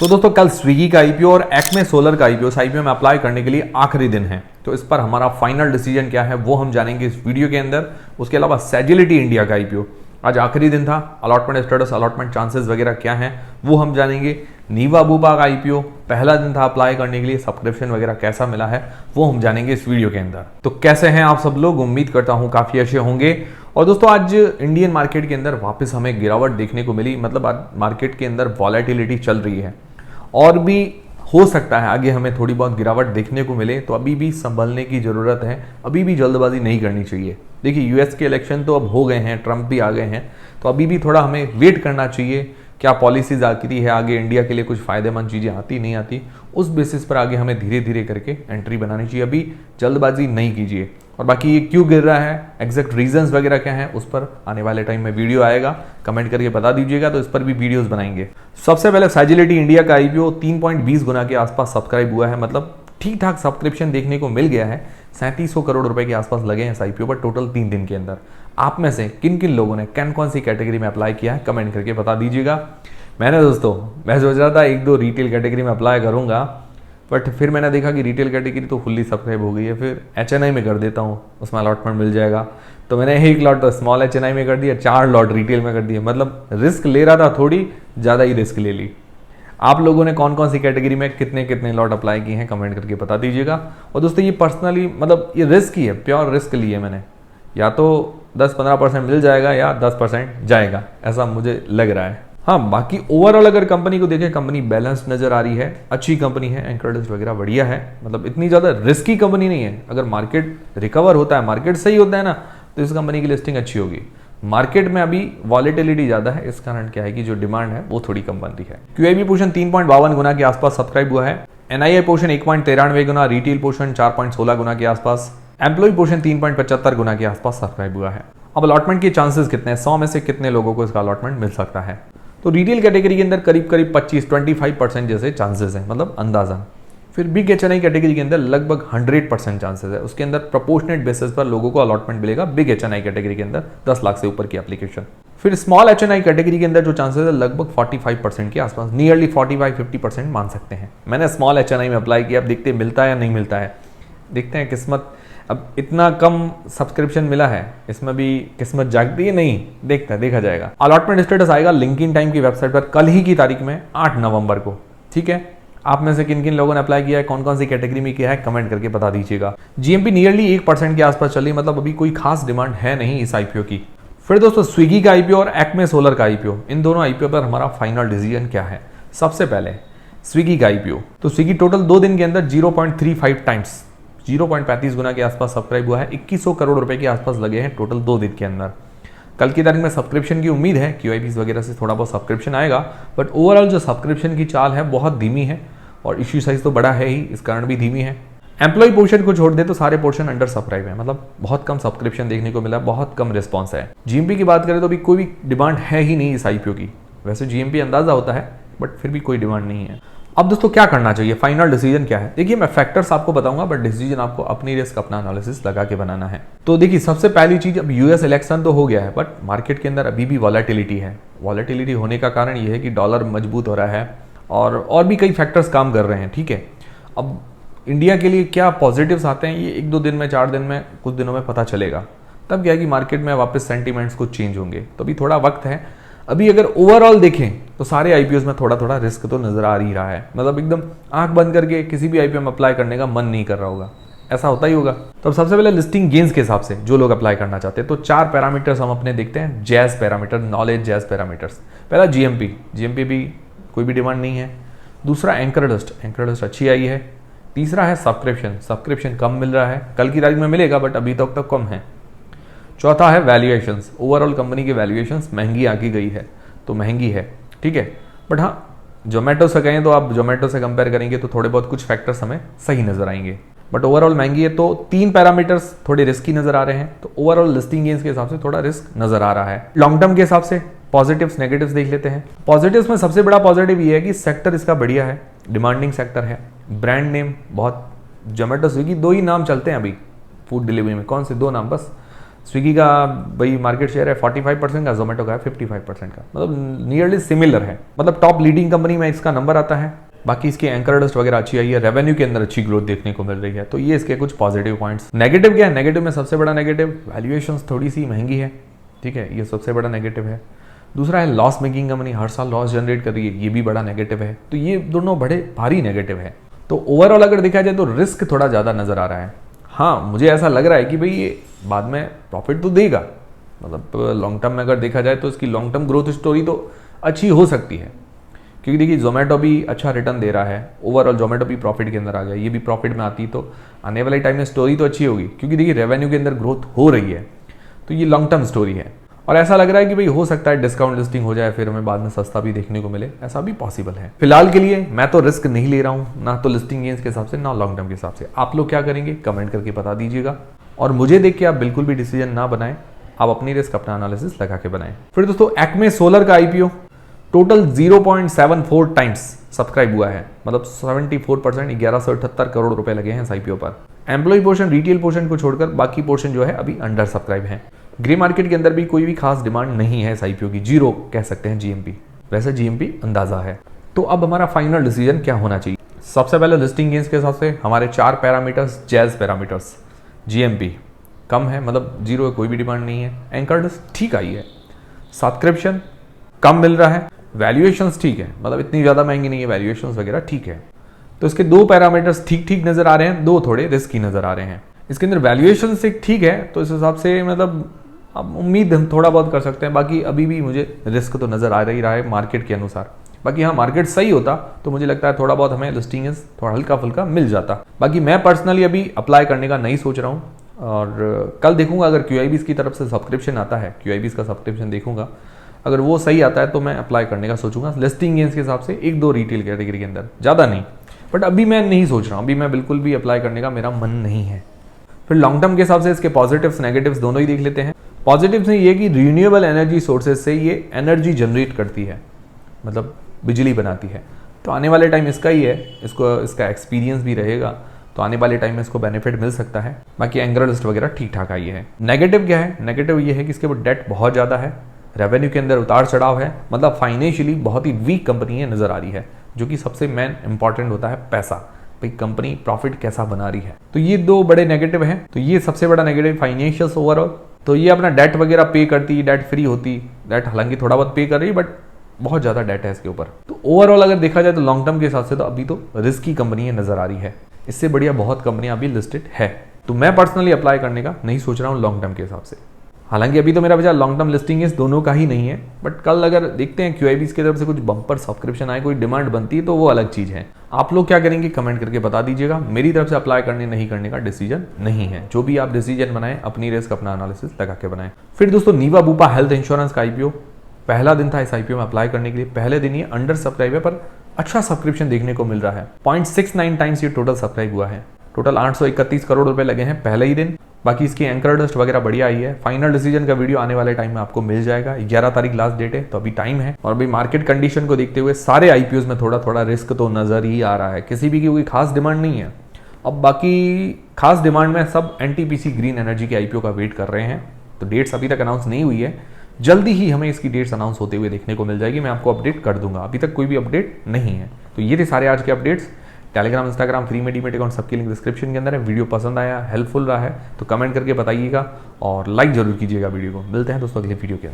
तो दोस्तों कल स्विगी का आईपीओ और एक्मे सोलर का आईपीओ में अप्लाई करने के लिए आखिरी दिन है। तो इस पर हमारा फाइनल डिसीजन क्या है वो हम जानेंगे इस वीडियो के अंदर। उसके अलावा सेजिलिटी इंडिया का आईपीओ आज आखिरी दिन था, अलॉटमेंट स्टेटस, अलॉटमेंट चांसेस वगैरह क्या हैं वो हम जानेंगे। नीवा बूबा का आईपीओ पहला दिन था अप्लाई करने के लिए, सब्सक्रिप्शन वगैरह कैसा मिला है वो हम जानेंगे इस वीडियो के अंदर। तो कैसे हैं आप सब लोग, उम्मीद करता हूं काफी अच्छे होंगे। और दोस्तों आज इंडियन मार्केट के अंदर वापस हमें गिरावट देखने को मिली, मतलब आज मार्केट के अंदर वॉलेटिलिटी चल रही है और भी हो सकता है आगे हमें थोड़ी बहुत गिरावट देखने को मिले। तो अभी भी संभलने की ज़रूरत है, अभी भी जल्दबाजी नहीं करनी चाहिए। देखिए यूएस के इलेक्शन तो अब हो गए हैं, ट्रंप भी आ गए हैं, तो अभी भी थोड़ा हमें वेट करना चाहिए। क्या पॉलिसीज आती है आगे, इंडिया के लिए कुछ फ़ायदेमंद चीज़ें आती नहीं आती, उस बेसिस पर आगे हमें धीरे धीरे करके एंट्री बनानी चाहिए। अभी जल्दबाजी नहीं कीजिए। और बाकी ये क्यों गिर रहा है, एग्जैक्ट रीजंस वगैरह क्या है, उस पर आने वाले टाइम में वीडियो आएगा, कमेंट करके बता दीजिएगा, तो इस पर भी वीडियोस बनाएंगे। सबसे पहले सेजिलिटी इंडिया का आईपीओ 3.20 गुना के आसपास सब्सक्राइब हुआ है, मतलब ठीक ठाक सब्सक्रिप्शन देखने को मिल गया है। 3700 करोड़ रुपए के आसपास लगे हैं इस आईपीओ पर टोटल 3 दिन के अंदर। आप में से किन किन लोगों ने कौन सी कैटेगरी में अप्लाई किया है कमेंट करके बता दीजिएगा। मैं सोच रहा था 1-2 रिटेल कैटेगरी में अप्लाई करूंगा, बट फिर मैंने देखा कि रिटेल कैटेगरी तो फुल्ली सब्सक्राइब हो गई है, फिर एचएनआई में कर देता हूँ, उसमें अलॉटमेंट मिल जाएगा। तो मैंने 1 लॉट तो स्मॉल एचएनआई में कर दिया, 4 लॉट रिटेल में कर दिया। मतलब रिस्क ले रहा था, थोड़ी ज़्यादा ही रिस्क ले ली। आप लोगों ने कौन सी कैटेगरी में कितने कितने लॉट अप्लाई किए हैं कमेंट करके बता दीजिएगा। और दोस्तों ये पर्सनली मतलब ये रिस्क ही है, प्योर रिस्क लिए मैंने, या तो 10-15% मिल जाएगा या 10% जाएगा, ऐसा मुझे लग रहा है। हाँ, बाकी ओवरऑल अगर कंपनी को देखें, कंपनी बैलेंस नजर आ रही है, अच्छी कंपनी है, एंकर लिस्ट वगैरह बढ़िया है, मतलब इतनी ज़्यादा रिस्की कंपनी नहीं है। अगर मार्केट रिकवर होता है, मार्केट सही होता है ना, तो इस कंपनी की लिस्टिंग अच्छी होगी। मार्केट में अभी वॉलेटिलिटी ज़्यादा है, इस कारण क्या है कि जो डिमांड है वो थोड़ी कम बनती है। क्यूआईबी पोर्शन 3.52 गुना के आसपास सब्सक्राइब हुआ है। एनआईआई पोर्शन 1.93 गुना, रिटेल पोर्शन 4.16 गुना के आसपास, एम्प्लॉय पोर्शन 3.75 गुना के आसपास सब्सक्राइब हुआ है। अब अलॉटमेंट के चांसेस कितने हैं, 100 में से कितने लोगों को इसका अलॉटमेंट मिल सकता है? तो रिटेल कैटेगरी के अंदर करीब 25% जैसे चांसेस हैं, मतलब अंदाजन। फिर बिग एचएनआई कैटेगरी के अंदर लगभग 100% चांसेस है, उसके अंदर प्रोपोर्शनेट बेसिस पर लोगों को अलॉटमेंट मिलेगा बिग एचएनआई कैटेगरी के अंदर 10 लाख से ऊपर की एप्लीकेशन। फिर स्मॉल एचएनआई कैटेगरी के अंदर जो चांसेस है लगभग 45% के आसपास, नियरली 45-50% मान सकते हैं। मैंने स्मॉल एचएनआई में अप्लाई किया, अब देखते हैं मिलता है या नहीं मिलता है, देखते हैं किस्मत। अब इतना कम सब्सक्रिप्शन मिला है, इसमें भी किस्मत जागती है, नहीं देखा जाएगा। अलॉटमेंट स्टेटस आएगा लिंक्डइन टाइम की वेबसाइट पर कल ही की तारीख में 8 नवंबर को, ठीक है। आप में से किन किन लोगों ने अप्लाई किया है, कौन सी कैटेगरी में किया है कमेंट करके बता दीजिएगा। जीएमपी नियरली 1% के आसपास चली, मतलब अभी कोई खास डिमांड है नहीं इस आईपीओ की। फिर दोस्तों स्विगी का आईपीओ और एक्मे सोलर का आईपीओ, इन दोनों आईपीओ पर हमारा फाइनल डिसीजन क्या है। सबसे पहले स्विगी का आईपीओ, तो स्विगी टोटल 2 दिन के अंदर 0.35 टाइम्स 0.35 गुना के आसपास सब्सक्राइब हुआ है। 2100 करोड़ रुपए के आसपास लगे हैं टोटल 2 दिन के अंदर। कल की तारीख में सब्सक्रिप्शन की उम्मीद है, क्यूआईबीज वगैरह से थोड़ा बहुत सब्सक्रिप्शन आएगा, बट ओवरऑल जो सब्सक्रिप्शन की चाल है बहुत धीमी है और इश्यू साइज तो बड़ा है ही, इस कारण भी धीमी है। एम्प्लॉय पोर्शन को छोड़ दे तो सारे पोर्शन अंडर सब्सक्राइब है, मतलब बहुत कम सब्सक्रिप्शन देखने को मिला, बहुत कम रिस्पॉन्स है। जीएमपी की बात करें तो अभी कोई भी डिमांड है ही नहीं इस आईपीओ की। वैसे जीएमपी अंदाजा होता है, बट फिर भी कोई डिमांड नहीं है। अब दोस्तों क्या करना चाहिए, फाइनल डिसीजन क्या है? देखिए मैं फैक्टर्स आपको बताऊंगा, बट डिसीजन आपको अपनी रिस्क, अपना एनालिसिस लगा के बनाना है। तो देखिए सबसे पहली चीज, अब यूएस इलेक्शन तो हो गया है, बट मार्केट के अंदर अभी भी वॉलेटिलिटी है। वॉलेटिलिटी होने का कारण ये है कि डॉलर मजबूत हो रहा है और भी कई फैक्टर्स काम कर रहे हैं, ठीक है। अब इंडिया के लिए क्या पॉजिटिव्स आते हैं, ये 1-2 दिन में, 4 दिन में, कुछ दिनों में पता चलेगा। तब क्या है कि मार्केट में वापस सेंटीमेंट्स कुछ चेंज होंगे, तो अभी थोड़ा वक्त है। अभी अगर ओवरऑल देखें तो सारे आईपीओस में थोड़ा रिस्क तो नजर आ ही रहा है, मतलब एकदम आंख बंद करके किसी भी आईपीओ में अप्लाई करने का मन नहीं कर रहा होगा, ऐसा होता ही होगा। तो सबसे पहले लिस्टिंग गेन्स के हिसाब से जो लोग अप्लाई करना चाहते हैं, तो 4 पैरामीटर्स हम अपने देखते हैं। Jazz parameter, knowledge jazz parameters. पहला जीएमपी भी कोई भी डिमांड नहीं है। दूसरा एंकर लिस्ट अच्छी आई है। तीसरा है सब्सक्रिप्शन कम मिल रहा है, कल की तारीख में मिलेगा बट अभी तक तो कम है। चौथा है वैल्यूएशंस, ओवरऑल कंपनी की वैल्यूएशंस महंगी आकी गई है, तो महंगी है, ठीक है। बट हाँ, जोमेटो से कहें तो आप जोमेटो से कंपेयर करेंगे तो थोड़े बहुत कुछ फैक्टर्स हमें सही नजर आएंगे, बट ओवरऑल महंगी है। तो 3 पैरामीटर्स थोड़े रिस्की नजर आ रहे हैं, तो ओवरऑल लिस्टिंग गेन्स के हिसाब से थोड़ा रिस्क नजर आ रहा है। लॉन्ग टर्म के हिसाब से पॉजिटिव्स नेगेटिव्स देख लेते हैं। पॉजिटिव्स में सबसे बड़ा पॉजिटिव ये है कि सेक्टर इसका बढ़िया है, डिमांडिंग सेक्टर है, ब्रांड नेम बहुत, जोमेटो स्विगी 2 ही नाम चलते हैं अभी फूड डिलीवरी में, कौन से 2 नाम बस, स्विगी का भाई मार्केट शेयर है 45% का, जोमेटो का है 55% का, मतलब नियरली सिमिलर है। मतलब टॉप लीडिंग कंपनी में इसका नंबर आता है। बाकी इसकी एंकर डस्ट वगैरह अच्छी आई है, रेवेन्यू के अंदर अच्छी ग्रोथ देखने को मिल रही है। तो ये इसके कुछ पॉजिटिव पॉइंट्स। नेगेटिव क्या है? नेगेटिव में सबसे बड़ा नेगेटिव वैल्यूएशंस थोड़ी सी महंगी है, ठीक है, ये सबसे बड़ा नेगेटिव है। दूसरा है लॉस मेकिंग कंपनी, हर साल लॉस जनरेट कर रही है, ये भी बड़ा नेगेटिव है। तो ये दोनों बड़े भारी नेगेटिव है। तो ओवरऑल अगर देखा जाए तो रिस्क थोड़ा ज़्यादा नज़र आ रहा है। हाँ, मुझे ऐसा लग रहा है कि भाई ये बाद में प्रॉफिट तो देगा, मतलब लॉन्ग टर्म में अगर देखा जाए तो इसकी लॉन्ग टर्म ग्रोथ स्टोरी तो अच्छी हो सकती है, क्योंकि देखिए जोमेटो भी अच्छा रिटर्न दे रहा है। ओवरऑल जोमेटो भी प्रॉफिट के अंदर आ गया, ये भी प्रॉफिट में आती तो आने वाले टाइम में स्टोरी तो अच्छी होगी, क्योंकि देखिए रेवेन्यू के अंदर ग्रोथ हो रही है। तो ये लॉन्ग टर्म स्टोरी है। और ऐसा लग रहा है कि भाई हो सकता है डिस्काउंट लिस्टिंग हो जाए, फिर हमें बाद में सस्ता भी देखने को मिले, ऐसा भी पॉसिबल है। फिलहाल के लिए मैं तो रिस्क नहीं ले रहा हूँ, ना तो लिस्टिंग गेन्स के हिसाब से, ना लॉन्ग टर्म के हिसाब से। आप लोग क्या करेंगे कमेंट करके बता दीजिएगा। और मुझे देख के आप बिल्कुल भी डिसीजन ना बनाएं, आप अपनी रिस्क अपना एनालिसिस लगा के बनाएं। फिर दोस्तों एक्मे सोलर का आईपीओ टोटल 0.74 टाइम्स सब्सक्राइब हुआ है, मतलब 74%, 1178 करोड़ रुपए लगे हैं इस आईपीओ पर। एम्प्लॉय पोर्शन, रिटेल पोर्शन को छोड़कर बाकी पोर्शन जो है अभी अंडर सब्सक्राइब है। ग्रे मार्केट के अंदर भी कोई भी खास डिमांड नहीं है इस आईपीओ की, जीरो कह सकते हैं जीएमपी। वैसे जीएमपी अंदाजा है। तो अब हमारा फाइनल डिसीजन क्या होना चाहिए? सबसे पहले लिस्टिंग गेन्स के हिसाब से हमारे 4 पैरामीटर्स जैज पैरामीटर्स। जीएमपी कम है, मतलब जीरो है, कोई भी डिमांड नहीं है। एंकर ठीक आई है। सब्सक्रिप्शन कम मिल रहा है। वैल्यूएशंस ठीक है, मतलब इतनी ज़्यादा महंगी नहीं है, वैल्यूएशंस वगैरह ठीक है। तो इसके 2 पैरामीटर्स ठीक ठीक नज़र आ रहे हैं, 2 थोड़े रिस्की नज़र आ रहे हैं। इसके अंदर वैल्यूएशन से ठीक है, तो इस हिसाब से मतलब अब उम्मीद हम थोड़ा बहुत कर सकते हैं। बाकी अभी भी मुझे रिस्क तो नज़र आ ही रहा है मार्केट के अनुसार। बाकी हाँ, मार्केट सही होता तो मुझे लगता है थोड़ा बहुत हमें लिस्टिंग थोड़ा हल्का फुल्का मिल जाता। बाकी मैं पर्सनली अभी अप्लाई करने का नहीं सोच रहा हूँ, और कल देखूंगा अगर QIBs की तरफ से सब्सक्रिप्शन आता है, QIBs का सब्सक्रिप्शन देखूंगा, अगर वो सही आता है तो मैं अप्लाई करने का सोचूंगा लिस्टिंग गेन्स के हिसाब से 1-2 रिटेल कैटेगरी के अंदर, ज़्यादा नहीं। बट अभी मैं नहीं सोच रहा हूँ, अभी मैं बिल्कुल भी अप्लाई करने का मेरा मन नहीं है। फिर लॉन्ग टर्म के हिसाब से इसके पॉजिटिव्स नेगेटिव्स दोनों ही देख लेते हैं। पॉजिटिव्स में ये कि रिन्यूएबल एनर्जी सोर्सेज से ये एनर्जी जनरेट करती है, मतलब बिजली बनाती है। तो आने वाले टाइम इसका ही है, इसका एक्सपीरियंस भी रहेगा, तो आने वाले टाइम में इसको बेनिफिट मिल सकता है। बाकी एंगर लिस्ट वगैरह ठीक ठाक आई है। नेगेटिव क्या है? नेगेटिव ये है कि इसके ऊपर डेट बहुत ज़्यादा है, रेवेन्यू के अंदर उतार चढ़ाव है, मतलब फाइनेंशियली बहुत ही वीक कंपनी है नज़र आ रही है, जो कि सबसे मेन इंपॉर्टेंट होता है पैसा, भाई कंपनी प्रॉफिट कैसा बना रही है। तो ये 2 बड़े नेगेटिव हैं। तो ये सबसे बड़ा नेगेटिव फाइनेंशियल्स ओवरऑल। तो ये अपना डेट वगैरह पे करती, डेट फ्री होती, डेट हालांकि थोड़ा बहुत पे कर रही है, बट बहुत ज़्यादा डेट है इसके ऊपर। तो ओवरऑल अगर देखा जाए तो लॉन्ग टर्म के हिसाब से तो अभी तो रिस्की कंपनी नज़र आ रही है। इससे बढ़िया बहुत कंपनियां अभी लिस्टेड है। तो मैं पर्सनली अप्लाई करने का नहीं सोच रहा हूँ लॉन्ग टर्म के हिसाब से। हालांकि अभी तो मेरा बचा लॉन्ग टर्म लिस्टिंग इस दोनों का ही नहीं है, बट कल अगर देखते हैं QIBs की तरफ से कुछ बम्पर सब्सक्रिप्शन आए, कोई डिमांड बनती है, तो वो अलग चीज़ है। आप लोग क्या करेंगे कमेंट करके बता दीजिएगा। मेरी तरफ से अप्लाई करने नहीं करने का डिसीजन नहीं है। जो भी आप डिसीजन बनाएं अपनी रिस्क अपना एनालिसिस लगा के बनाएं। फिर दोस्तों नीवा बूपा हेल्थ इंश्योरेंस का IPO पहला दिन था इस IPO में अप्लाई करने के लिए। पहले दिन ये अंडर सब्सक्राइब है, पर अच्छा सब्सक्रिप्शन देखने को मिल रहा है। 0.69 टाइम्स ये टोटल सब्सक्राइब हुआ है। टोटल 831 करोड़ रुपए लगे हैं पहले ही दिन। बाकी इसकी एंकर डस्ट वगैरह बढ़िया आई है। फाइनल डिसीजन का वीडियो आने वाले टाइम में आपको मिल जाएगा। 11 तारीख लास्ट डेट है, तो अभी टाइम है। और अभी मार्केट कंडीशन को देखते हुए सारे IPOs में थोड़ा थोड़ा रिस्क तो नजर ही आ रहा है, किसी भी की कोई खास डिमांड नहीं है। अब बाकी खास डिमांड में सब NTPC ग्रीन एनर्जी के IPO का वेट कर रहे हैं। तो डेट्स अभी तक अनाउंस नहीं हुई है, जल्दी ही हमें इसकी डेट्स अनाउंस होते हुए देखने को मिल जाएगी। मैं आपको अपडेट कर दूंगा, अभी तक कोई भी अपडेट नहीं है। तो ये थे सारे आज के अपडेट्स। टेलीग्राम, इंस्टाग्राम, फ्री में डीमेट अकाउंट सबकी लिंक डिस्क्रिप्शन के अंदर है। वीडियो पसंद आया, हेल्पफुल रहा है तो कमेंट करके बताइएगा और लाइक जरूर कीजिएगा वीडियो को। मिलते हैं दोस्तों अगले वीडियो के अंदर।